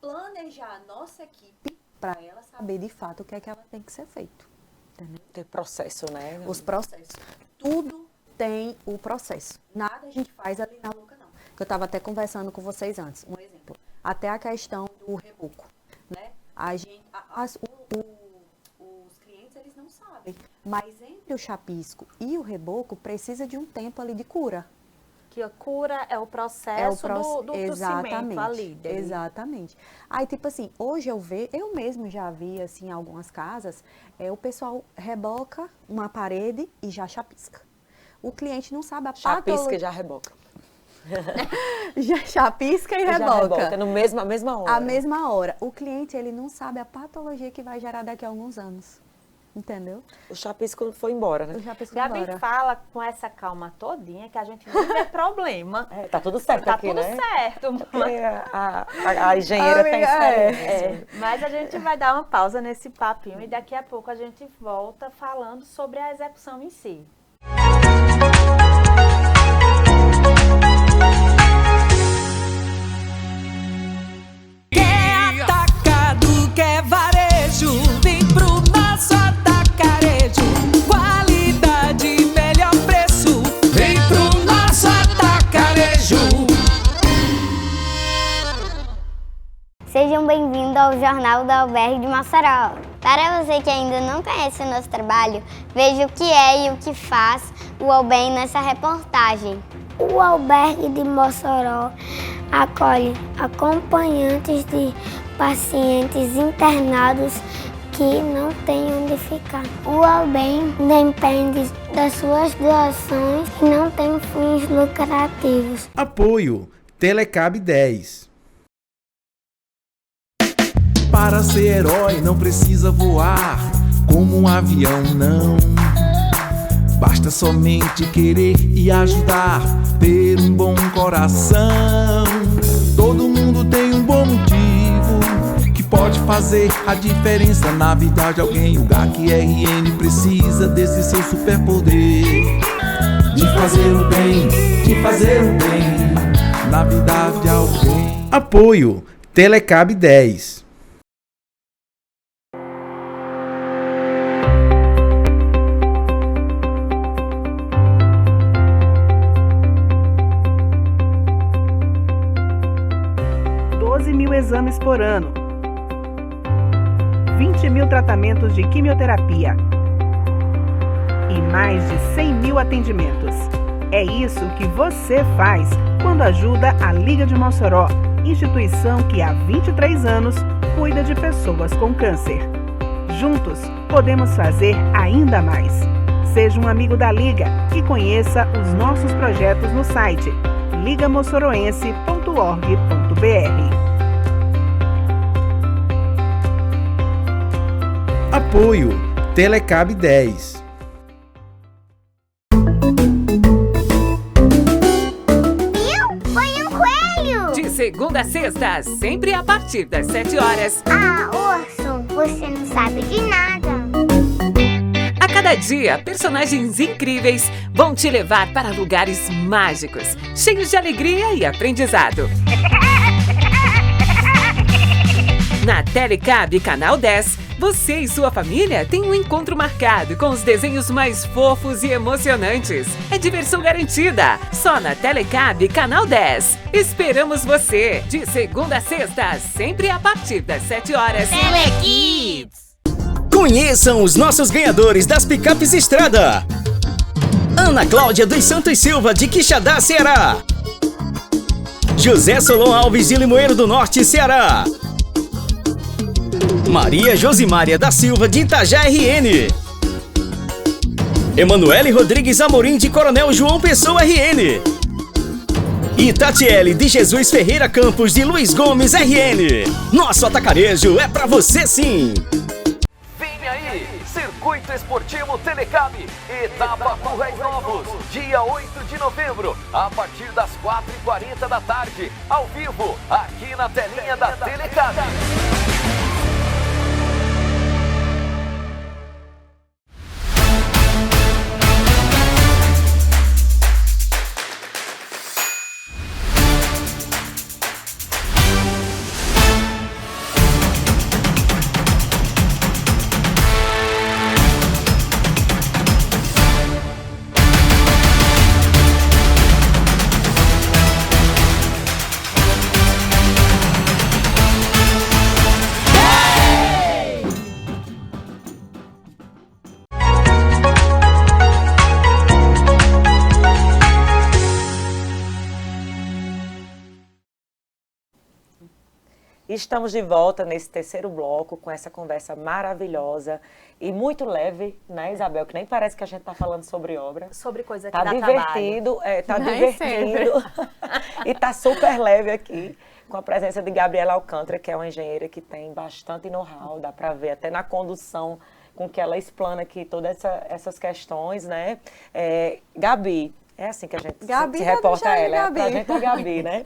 a nossa equipe para ela saber de fato o que é que ela tem que ser feito. Entendeu? Tem processo, né? Os processos. Tudo tem o processo. Nada a gente faz ali na louca, não. Eu estava até conversando com vocês antes. Um exemplo. Até a questão do reboco, né? Os clientes, eles não sabem. Mas entre o chapisco e o reboco, precisa de um tempo ali de cura. Que a cura é o processo do cimento ali. Exatamente. Aí, tipo assim, hoje eu mesmo já vi, assim, em algumas casas, o pessoal reboca uma parede e já chapisca. O cliente não sabe a patologia. Chapisca e já reboca. Já chapisca e reboca. Na mesma hora. A mesma hora. O cliente, ele não sabe a patologia que vai gerar daqui a alguns anos. Entendeu? O chapisco foi embora, né? O chapisco Gabi embora. fala com essa calma todinha que a gente não vê problema. Tá tudo certo aqui, né? Tá tudo certo. A engenheira tem experiência. Mas a gente vai dar uma pausa nesse papinho e daqui a pouco a gente volta falando sobre a execução em si. Quer atacado, quer varejo, vem pro nosso atacarejo. Qualidade, melhor preço, vem pro nosso atacarejo. Sejam bem-vindos ao Jornal da Albergue de Mossoró. Para você que ainda não conhece o nosso trabalho, veja o que é e o que faz o Albergue nessa reportagem. O albergue de Mossoró acolhe acompanhantes de pacientes internados que não têm onde ficar. O albergue depende das suas doações e não tem fins lucrativos. Apoio Telecab 10. Para ser herói não precisa voar como um avião, não. Basta somente querer e ajudar, ter um bom coração. Todo mundo tem um bom motivo que pode fazer a diferença na vida de alguém. O GAC-RN precisa desse seu superpoder de fazer o bem na vida de alguém. Apoio Telecab 10. Exames por ano, 20 mil tratamentos de quimioterapia e mais de 100 mil atendimentos. É isso que você faz quando ajuda a Liga de Mossoró, instituição que há 23 anos cuida de pessoas com câncer. Juntos, podemos fazer ainda mais. Seja um amigo da Liga e conheça os nossos projetos no site ligamossoroense.org.br. Apoio Telecab 10. Foi um coelho! De segunda a sexta, sempre a partir das 7 horas. Ah, Orson, você não sabe de nada. A cada dia, personagens incríveis vão te levar para lugares mágicos, cheios de alegria e aprendizado. Na Telecab Canal 10, você e sua família têm um encontro marcado com os desenhos mais fofos e emocionantes. É diversão garantida, só na Telecab Canal 10. Esperamos você, de segunda a sexta, sempre a partir das 7 horas. Telekids! Conheçam os nossos ganhadores das picapes Estrada. Ana Cláudia dos Santos Silva, de Quixadá, Ceará. José Solon Alves, de Limoeiro do Norte, Ceará. Maria Josimária da Silva, de Itajá, RN. Emanuele Rodrigues Amorim, de Coronel João Pessoa, RN. E Tatiele de Jesus Ferreira Campos, de Luiz Gomes, RN. Nosso atacarejo é pra você sim! Vem aí, Circuito Esportivo Telecab, etapa Currais Novos, dia 8 de novembro, a partir das 4h40 da tarde, ao vivo, aqui na telinha da Telecab. Estamos de volta nesse terceiro bloco com essa conversa maravilhosa e muito leve, né, Isabel? Que nem parece que a gente está falando sobre obra. Sobre coisa que tá dá divertido, trabalho. Tá divertindo e tá super leve aqui com a presença de Gabriela Alcântara, que é uma engenheira que tem bastante know-how, dá para ver até na condução com que ela explana aqui todas essas questões, né? Gabi, é assim que a gente se reporta a ela, pra gente é Gabi, né?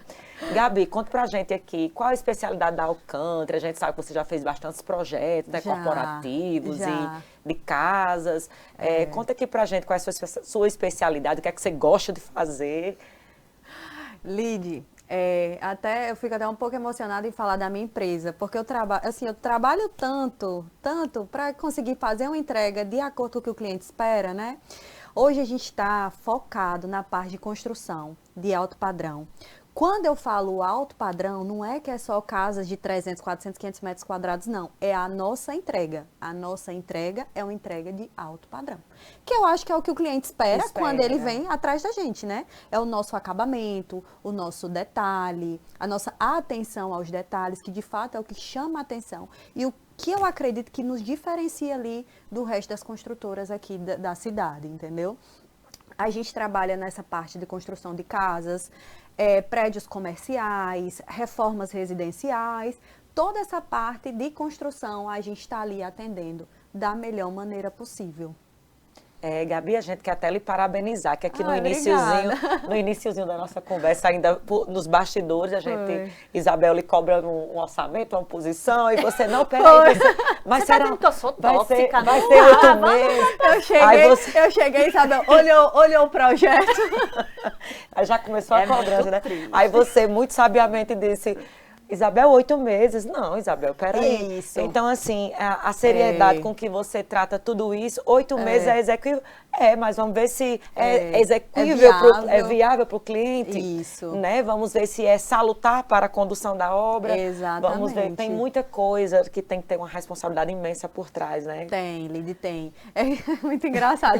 Gabi, conta pra gente aqui, qual a especialidade da Alcântara? A gente sabe que você já fez bastantes projetos, né, corporativos e de casas. Conta aqui pra gente qual é a sua especialidade, o que é que você gosta de fazer. Lide, eu fico até um pouco emocionada em falar da minha empresa, porque eu trabalho tanto para conseguir fazer uma entrega de acordo com o que o cliente espera, né? Hoje a gente está focado na parte de construção de alto padrão, Quando eu falo alto padrão, não é que é só casas de 300, 400, 500 metros quadrados, não. É a nossa entrega. A nossa entrega é uma entrega de alto padrão. Que eu acho que é o que o cliente espera quando ele vem atrás da gente, né? É o nosso acabamento, o nosso detalhe, a nossa atenção aos detalhes, que de fato é o que chama a atenção. E o que eu acredito que nos diferencia ali do resto das construtoras aqui da cidade, entendeu? A gente trabalha nessa parte de construção de casas, prédios comerciais, reformas residenciais, toda essa parte de construção a gente está ali atendendo da melhor maneira possível. Gabi, a gente quer até lhe parabenizar, que aqui no iniciozinho da nossa conversa, ainda nos bastidores, a gente, Isabel lhe cobra um orçamento, uma posição, e você não, peraí, mas será que eu sou tóxica? Vai ser 8 meses. Eu cheguei, Isabel, olhou o projeto. Aí já começou a cobrança, né? Aí você, muito sabiamente, disse... Isabel, 8 meses. Não, Isabel, peraí. Isso. Então, assim, a seriedade com que você trata tudo isso, 8 meses é execuível. Mas vamos ver se é execuível, é viável para o cliente. Isso. Né? Vamos ver se é salutar para a condução da obra. Exatamente. Vamos ver, tem muita coisa que tem que ter uma responsabilidade imensa por trás, né? Tem, Lidy, tem. É muito engraçado,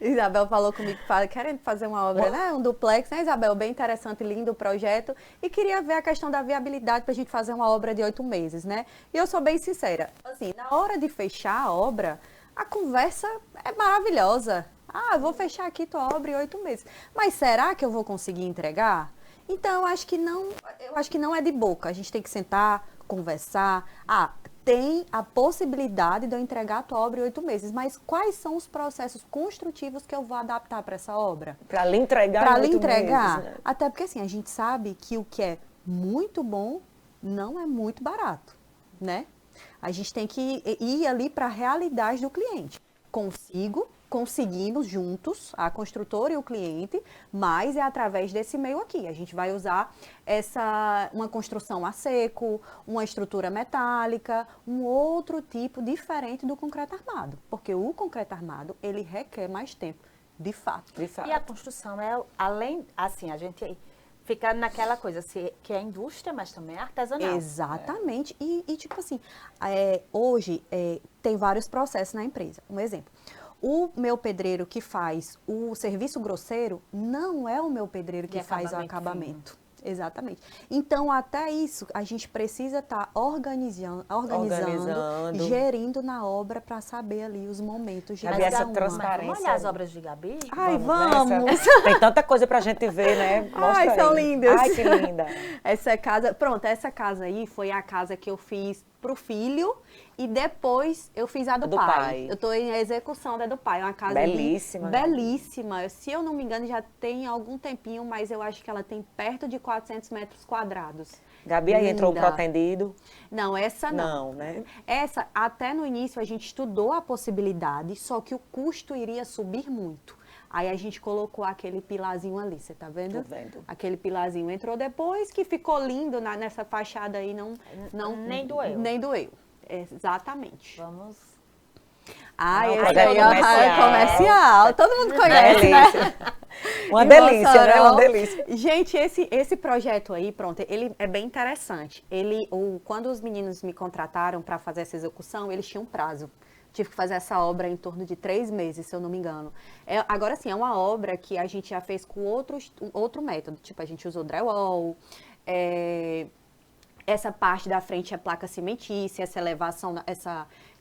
Isabel falou comigo, querendo fazer uma obra, né? Um duplex, né, Isabel? Bem interessante, lindo o projeto. E queria ver a questão da viabilidade para a gente fazer uma obra de 8 meses, né? E eu sou bem sincera, assim, na hora de fechar a obra, a conversa é maravilhosa. Eu vou fechar aqui tua obra em 8 meses. Mas será que eu vou conseguir entregar? Então, eu acho que não é de boca. A gente tem que sentar, conversar. Tem a possibilidade de eu entregar a tua obra em 8 meses, mas quais são os processos construtivos que eu vou adaptar para essa obra? Para lhe entregar em 8 meses. Né? Até Até porque, assim, a gente sabe que o que é muito bom não é muito barato, né? A gente tem que ir ali para a realidade do cliente. Conseguimos juntos, a construtora e o cliente, mas é através desse meio aqui. A gente vai usar uma construção a seco, uma estrutura metálica, um outro tipo diferente do concreto armado. Porque o concreto armado, ele requer mais tempo, de fato. E a construção é, além, assim, a gente fica naquela coisa, que é indústria, mas também é artesanal. Exatamente. E tipo assim, hoje tem vários processos na empresa. Um exemplo. O meu pedreiro que faz o serviço grosseiro não é o meu pedreiro que faz o acabamento. Fino. Exatamente. Então, até isso, a gente precisa estar organizando, gerindo na obra para saber ali os momentos de Gabi, essa transparência. Vamos olhar as obras de Gabi? Vamos! Tem tanta coisa pra gente ver, né? Mostra são lindas. Ai, que linda. Essa casa aí foi a casa que eu fiz pro filho e depois eu fiz a do pai. Eu tô em execução da do pai. É uma casa belíssima. Belíssima. Se eu não me engano, já tem algum tempinho, mas eu acho que ela tem perto de 400 metros quadrados. Gabi, aí entrou o protendido? Não, essa não. Não, né? Essa, até no início, a gente estudou a possibilidade, só que o custo iria subir muito. Aí a gente colocou aquele pilarzinho ali, você tá vendo? Tô vendo. Aquele pilarzinho entrou depois, que ficou lindo nessa fachada aí, nem doeu. Nem doeu, exatamente. Vamos... esse aí é comercial. Todo mundo conhece, né? Uma delícia, né? Uma delícia. Gente, esse projeto aí, pronto, ele é bem interessante. Quando os meninos me contrataram para fazer essa execução, eles tinham um prazo. Tive que fazer essa obra em torno de 3 meses, se eu não me engano. Agora sim, é uma obra que a gente já fez com outro método. Tipo, a gente usou drywall, essa parte da frente é placa cimentícia, essa elevação,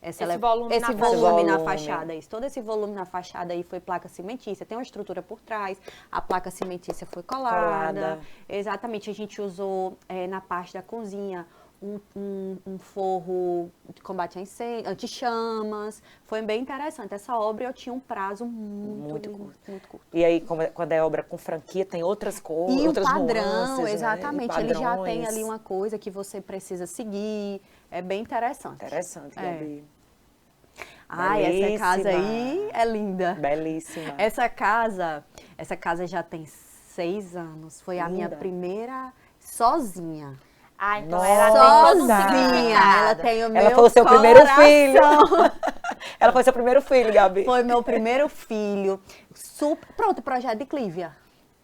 esse volume na fachada. Todo esse volume na fachada aí foi placa cimentícia. Tem uma estrutura por trás, a placa cimentícia foi colada. Exatamente, a gente usou na parte da cozinha um forro de combate a incêndio, anti-chamas. Foi bem interessante. Essa obra eu tinha um prazo muito curto. E aí, quando é obra com franquia, tem outras coisas, e outras padrão, nuances, exatamente. Né? Ele já tem ali uma coisa que você precisa seguir. É bem interessante. Interessante, Gabi. Essa casa aí é linda. Belíssima. Essa casa já tem 6 anos. Foi a minha primeira sozinha. Então ela tem sozinha. Ela tem o meu Ela foi o seu primeiro filho. Ela foi seu primeiro filho, Gabi. Foi meu primeiro filho. Pronto, projeto de Clívia.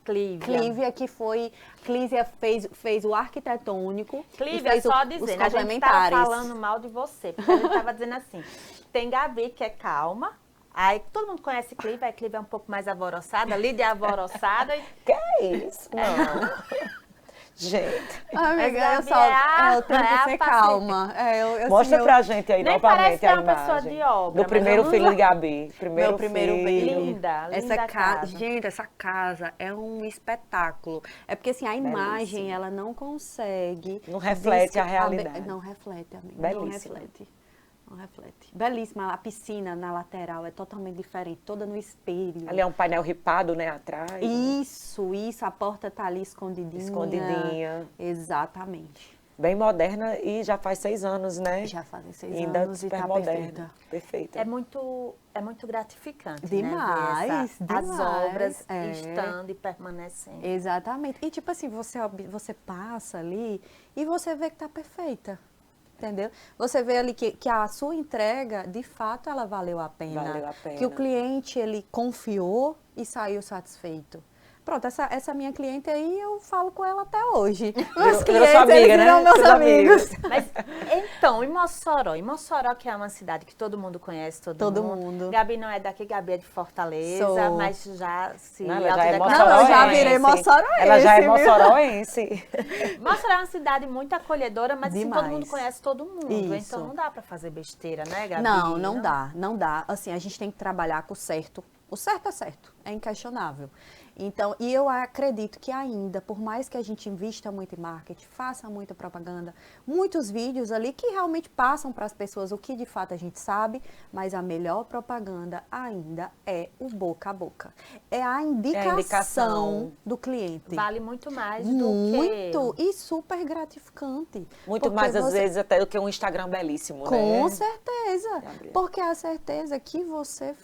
Clívia, que foi... Clívia fez o arquitetônico Clívia, e fez só os dizendo, a gente complementares. estava falando mal de você, porque a gente estava dizendo assim, tem Gabi, que é calma, aí todo mundo conhece Clívia, aí Clívia é um pouco mais alvoroçada, Lídia é alvoroçada. Que é isso? Não. Gente. Amiga, eu tenho que ser calma. Mostra pra gente aí nem novamente parece que é a uma pessoa imagem. de obra. Do primeiro filho de Gabi. Meu primeiro filho. Linda, essa linda casa. Gente, essa casa é um espetáculo. É porque assim, a imagem, ela não consegue... Não reflete a realidade. Não reflete, amiga. Belíssima. Não reflete. Belíssima. A piscina na lateral é totalmente diferente, toda no espelho. Ali é um painel ripado, né, atrás. Isso. A porta tá ali escondidinha. Escondidinha. Exatamente. Bem moderna e já faz 6 anos, né? Já fazem 6 ainda anos e super tá moderna. Perfeita. É muito gratificante, demais, né? Ver as obras é. estando e permanecendo. Exatamente. E tipo assim, você passa ali e você vê que tá perfeita. Entendeu? Você vê ali que a sua entrega, de fato, ela valeu a pena. Valeu a pena. Que o cliente, ele confiou e saiu satisfeito. Pronto, essa minha cliente aí, eu falo com ela até hoje. Meus clientes, amiga, eles viram né? meus amigos. Mas, então, em Mossoró, que é uma cidade que todo mundo conhece, todo mundo. Gabi não é daqui, Gabi é de Fortaleza, Sou. mas já se Não, ela já é autodeclarou. Não, eu já virei moçoroense. Ela já é moçoroense. Mossoró é uma cidade muito acolhedora, mas assim, todo Demais. mundo conhece todo mundo. Isso. Então não dá pra fazer besteira, né, Gabi? Não dá. Assim, a gente tem que trabalhar com o certo. O certo é certo, é inquestionável. Então, e eu acredito que ainda, por mais que a gente invista muito em marketing, faça muita propaganda, muitos vídeos ali que realmente passam para as pessoas o que de fato a gente sabe, mas a melhor propaganda ainda é o boca a boca. É a indicação do cliente. Vale muito mais do Muito e super gratificante. Muito mais, às vezes, até do que um Instagram belíssimo, Com né? certeza. Porque é a certeza que você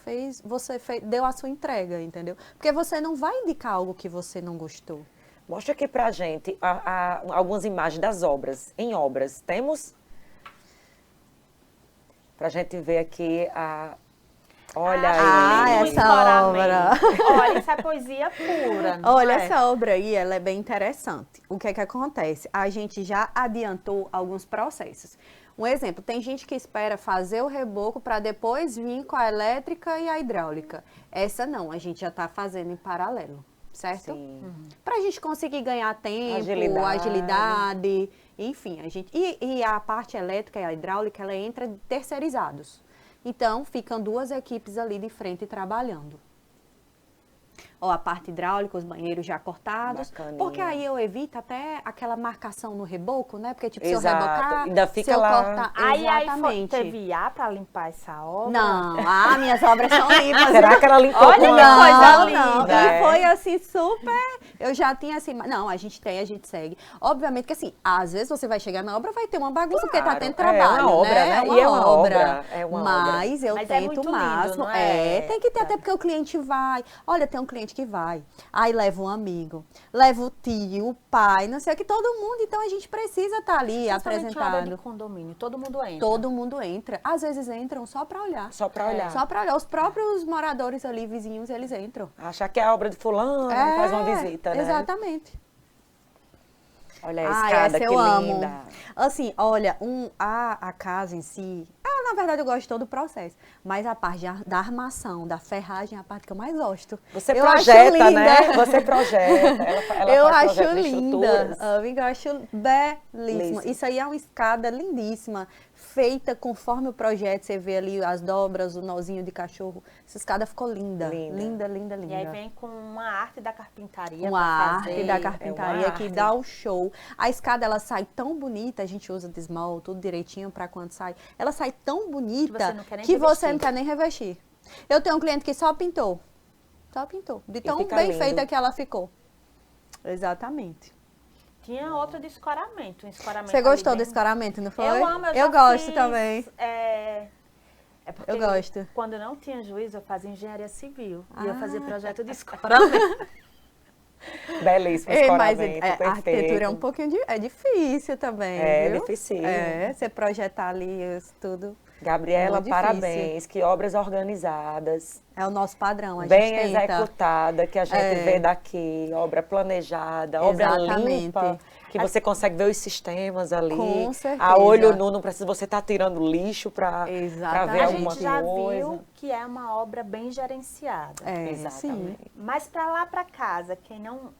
deu a sua entrega, entendeu? Porque você não vai indicar algo que você não gostou. Mostra aqui pra gente algumas imagens das obras. Em obras, temos? Pra gente ver aqui Olha aí. Essa obra. Olha, isso é poesia pura, não Olha, é? essa obra aí, ela é bem interessante. O que é que acontece? A gente já adiantou alguns processos. Um exemplo, tem gente que espera fazer o reboco para depois vir com a elétrica e a hidráulica. Essa não, a gente já está fazendo em paralelo, certo? Para a gente conseguir ganhar tempo, agilidade, enfim. E a parte elétrica e a hidráulica, ela entra terceirizados. Então, ficam 2 equipes ali de frente trabalhando. Ó, a parte hidráulica, os banheiros já cortados. Bacaninha. Porque aí eu evito até aquela marcação no reboco, né? Porque, tipo, Exato. Se eu rebocar, ainda fica se eu lá. cortar... Aí teve IA para limpar essa obra? Não, minhas obras são limpas. Será que ela limpou? Olha que coisa linda. E foi assim, super... Eu já tinha assim... Não, a gente segue. Obviamente que assim, às vezes você vai chegar na obra, vai ter uma bagunça, porque tá tendo trabalho, uma obra, né? E é uma obra. Mas eu tento o máximo. Lindo, não é? Tem que ter, até porque o cliente vai. Olha, tem um cliente que vai. Aí leva um amigo, leva o tio, o pai, não sei o que, todo mundo. Então a gente precisa estar ali apresentando. De condomínio, todo mundo entra. Todo mundo entra. Às vezes entram só para olhar. Só para olhar. Só para olhar. Os próprios moradores ali, vizinhos, eles entram. Achar que é a obra de fulano, faz uma visita, né? Exatamente. Olha a escada, que linda. Amo. Assim, olha, a casa em si, na verdade eu gosto de todo o processo, mas a parte da armação, da ferragem é a parte que eu mais gosto. Você eu projeta, acho né? Você projeta. Ela eu faz acho projeto de linda. estruturas. Eu acho belíssima. Isso aí é uma escada lindíssima, feita conforme o projeto. Você vê ali as dobras, o nozinho de cachorro. Essa escada ficou linda. Linda. E aí vem com uma arte da carpintaria. Uma arte da carpintaria que dá o show. A escada, ela sai tão bonita, a gente usa de esmalte, tudo direitinho para quando sai. Ela sai tão bonita que você não quer nem revestir. Eu tenho um cliente que só pintou. Só pintou. De tão bem feita que ela ficou. Exatamente. Tinha outra de escoramento. Você gostou do escoramento, não foi? Eu amo, eu gosto também. É porque eu gosto. Quando eu não tinha juízo, eu fazia engenharia civil. E eu fazia projeto de escoramento. Belíssimo escoramento, mas a arquitetura é um pouquinho difícil também, viu? Difícil. Você projetar ali tudo. Gabriela, Muito parabéns, que obras organizadas. É o nosso padrão, a bem gente tenta. executada, que a gente vê daqui, obra planejada, obra limpa, que você consegue ver os sistemas ali. Com certeza. A olho nu, não precisa você estar tirando lixo para ver alguma coisa. A gente já viu que é uma obra bem gerenciada. Exatamente. Sim. Mas para lá para casa, quem não...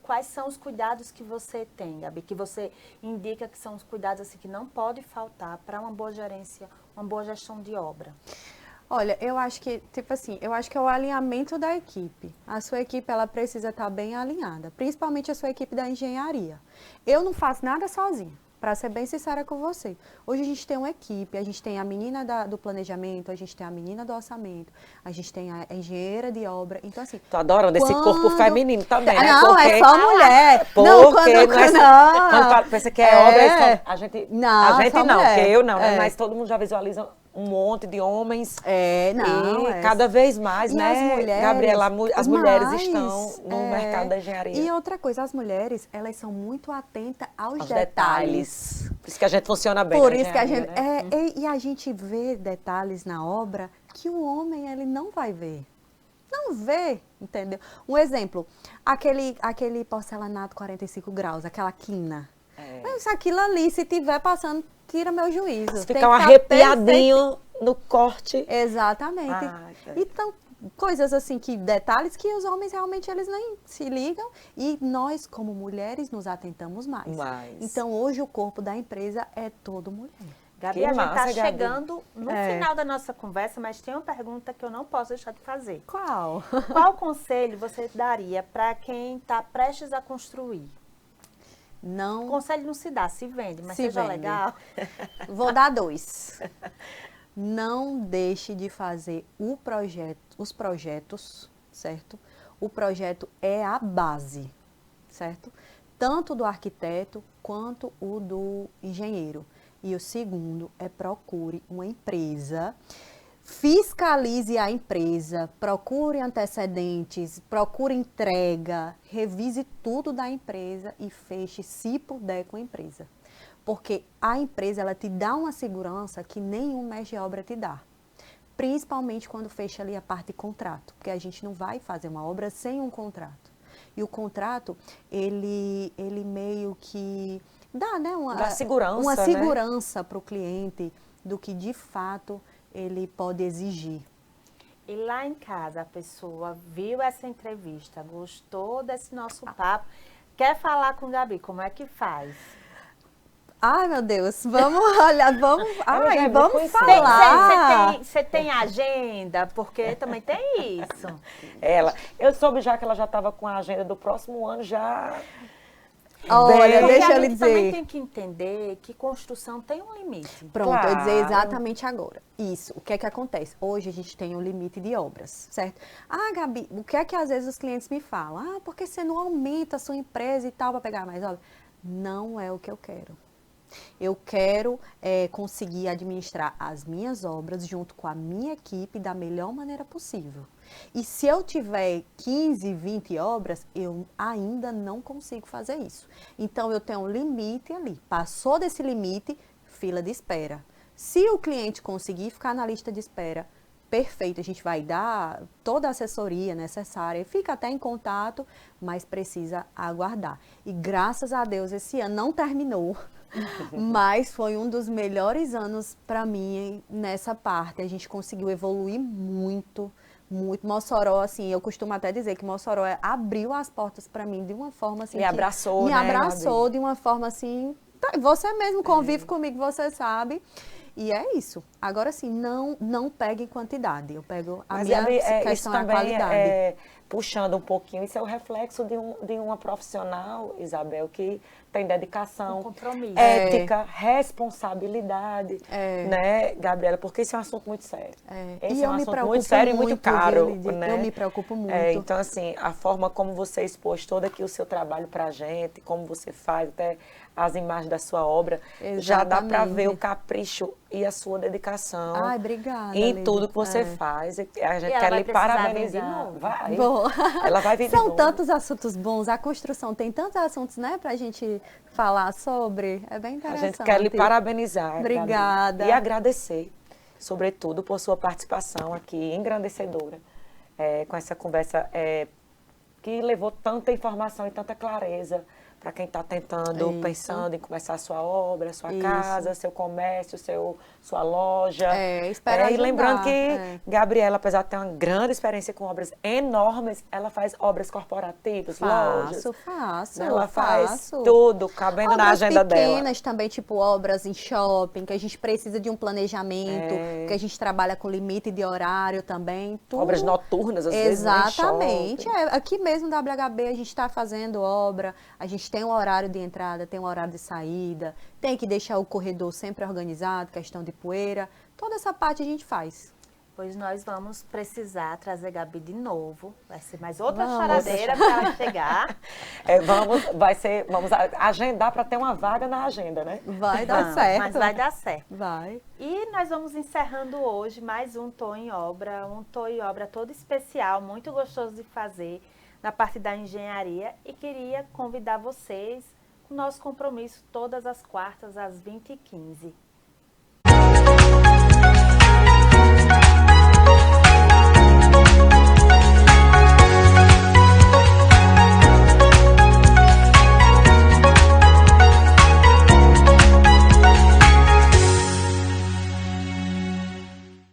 quais são os cuidados que você tem, Gabi? Que você indica que são os cuidados assim, que não pode faltar para uma boa gerência, uma boa gestão de obra? Olha, eu acho que, eu acho que é o alinhamento da equipe. A sua equipe, ela precisa estar bem alinhada, principalmente a sua equipe da engenharia. Eu não faço nada sozinha, para ser bem sincera com você. Hoje a gente tem uma equipe, a gente tem a menina do planejamento, a gente tem a menina do orçamento, a gente tem a engenheira de obra, então assim... Tô adorando esse corpo feminino também, né? Não, porque... é só mulher. Quando pensa que é obra, a gente não, porque eu não, né? Mas todo mundo já visualiza um monte de homens. Cada vez mais, e né, as mulheres, Gabriela, as mulheres estão no mercado da engenharia. E outra coisa, as mulheres, elas são muito atentas aos detalhes. Por isso que a gente funciona bem. Por isso que a gente... né? E a gente vê detalhes na obra que o homem, ele não vai ver. Não vê, entendeu? Um exemplo, aquele porcelanato 45 graus, aquela quina. Mas aquilo ali, se tiver passando, tira meu juízo. Se ficar um arrepiadinho no corte. Exatamente. Então, coisas assim, detalhes que os homens realmente eles nem se ligam e nós, como mulheres, nos atentamos mais. Então, hoje o corpo da empresa é todo mulher. Gabi, a gente está chegando no final da nossa conversa, mas tem uma pergunta que eu não posso deixar de fazer. Qual? Qual conselho você daria para quem está prestes a construir? Não. O conselho não se dá, se vende, mas seja legal. Vou dar 2. Não deixe de fazer os projetos, certo? O projeto é a base, certo? Tanto do arquiteto quanto o do engenheiro. E o segundo é procure uma empresa, fiscalize a empresa, procure antecedentes, procure entrega, revise tudo da empresa e feche, se puder, com a empresa. Porque a empresa, ela te dá uma segurança que nenhum mestre de obra te dá. Principalmente quando fecha ali a parte de contrato, porque a gente não vai fazer uma obra sem um contrato. E o contrato, ele meio que dá, né, uma segurança para o cliente do que de fato ele pode exigir. E lá em casa a pessoa viu essa entrevista, gostou desse nosso papo, quer falar com Gabi, como é que faz? Ai, meu Deus, vamos olhar, vamos falar. Você tem agenda? Porque também tem isso. Eu soube já que ela já estava com a agenda do próximo ano já... Olha, deixa eu lhe dizer. Também tem que entender que construção tem um limite. Pronto, eu ia dizer exatamente agora. Isso, o que é que acontece? Hoje a gente tem um limite de obras, certo? Gabi, o que é que às vezes os clientes me falam? Porque você não aumenta a sua empresa e tal para pegar mais obras? Não é o que eu quero. Eu quero conseguir administrar as minhas obras junto com a minha equipe da melhor maneira possível. E se eu tiver 15, 20 obras, eu ainda não consigo fazer isso. Então, eu tenho um limite ali. Passou desse limite, fila de espera. Se o cliente conseguir ficar na lista de espera, perfeito, a gente vai dar toda a assessoria necessária, fica até em contato, mas precisa aguardar. E graças a Deus, esse ano não terminou. Mas foi um dos melhores anos para mim nessa parte. A gente conseguiu evoluir muito, muito. Mossoró, assim, eu costumo até dizer que Mossoró abriu as portas para mim de uma forma assim. Me abraçou, me abraçou de uma forma assim. Você mesmo convive comigo, você sabe. E é isso. Agora, assim, não pegue em quantidade. Eu pego a minha questão é a qualidade. Puxando um pouquinho, isso é o reflexo de uma profissional, Isabel, que tem dedicação, compromisso, ética, responsabilidade, né, Gabriela? Porque esse é um assunto muito sério. Esse é um assunto muito sério e muito caro, né? Eu me preocupo muito. Então, assim, a forma como você expôs todo aqui o seu trabalho pra gente, como você faz até as imagens da sua obra, já dá para ver o capricho e a sua dedicação. Ai, obrigada, em tudo que você faz. A gente quer lhe parabenizar. Vai. Ela vai vir de novo. São tantos assuntos bons, a construção tem tantos assuntos, né, pra gente falar sobre. É bem A interessante. gente quer lhe parabenizar. Obrigada. Gabi, e agradecer, sobretudo, por sua participação aqui, engrandecedora, com essa conversa que levou tanta informação e tanta clareza para quem está tentando, pensando em começar a sua obra, sua casa, seu comércio, sua loja. Espero ajudar. E lembrando que Gabriela, apesar de ter uma grande experiência com obras enormes, ela faz obras corporativas, lojas. Faço. Ela faz tudo, cabendo obras na agenda dela. pequenas também, tipo obras em shopping, que a gente precisa de um planejamento, que a gente trabalha com limite de horário também. Tudo. Obras noturnas, às vezes, exatamente. Aqui mesmo no WHB a gente está fazendo obra, a gente tem um horário de entrada, tem um horário de saída, tem que deixar o corredor sempre organizado, questão de poeira, toda essa parte a gente faz. Pois nós vamos precisar trazer Gabi de novo, vai ser mais outra choradeira para ela chegar. Vamos agendar para ter uma vaga na agenda, né? Vai dar certo. Mas vai dar certo. Vai. E nós vamos encerrando hoje mais um Tô em Obra, todo especial, muito gostoso de fazer, na parte da engenharia, e queria convidar vocês para o nosso compromisso todas as quartas às 20h15.